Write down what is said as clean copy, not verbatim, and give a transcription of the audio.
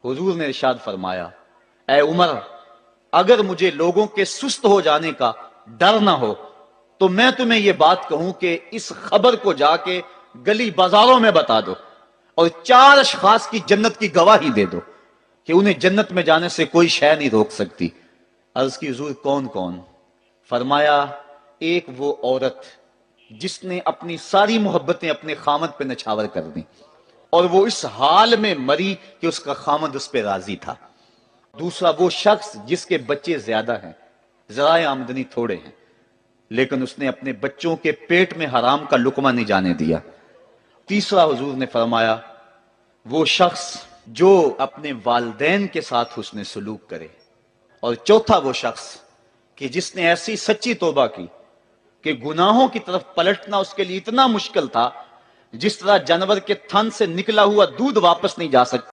हुजूर ने इरशाद फरमाया, ए उमर, अगर मुझे लोगों के सुस्त हो जाने का डर ना हो तो मैं तुम्हें यह बात कहूं कि इस खबर को जाके गली बाजारों में बता दो और 4 अशखास की जन्नत की गवाही दे दो कि उन्हें जन्नत में जाने से कोई शय नहीं रोक सकती। अर्ज की, हुजूर कौन कौन? फरमाया, एक वो औरत जिसने अपनी सारी मोहब्बतें अपने खामद पे नछावर कर दी और वो इस हाल में मरी कि उसका खामद उस पर राजी था। दूसरा वो शख्स जिसके बच्चे ज्यादा हैं, जराए आमदनी थोड़े हैं, लेकिन उसने अपने बच्चों के पेट में हराम का लुकमा नहीं जाने दिया। तीसरा हुजूर ने फरमाया, वो शख्स जो अपने वालदैन के साथ हुस्न सलूक करे। और चौथा वो शख्स कि जिसने ऐसी सच्ची तौबा की कि गुनाहों की तरफ पलटना उसके लिए इतना मुश्किल था जिस तरह जानवर के थन से निकला हुआ दूध वापस नहीं जा सकता।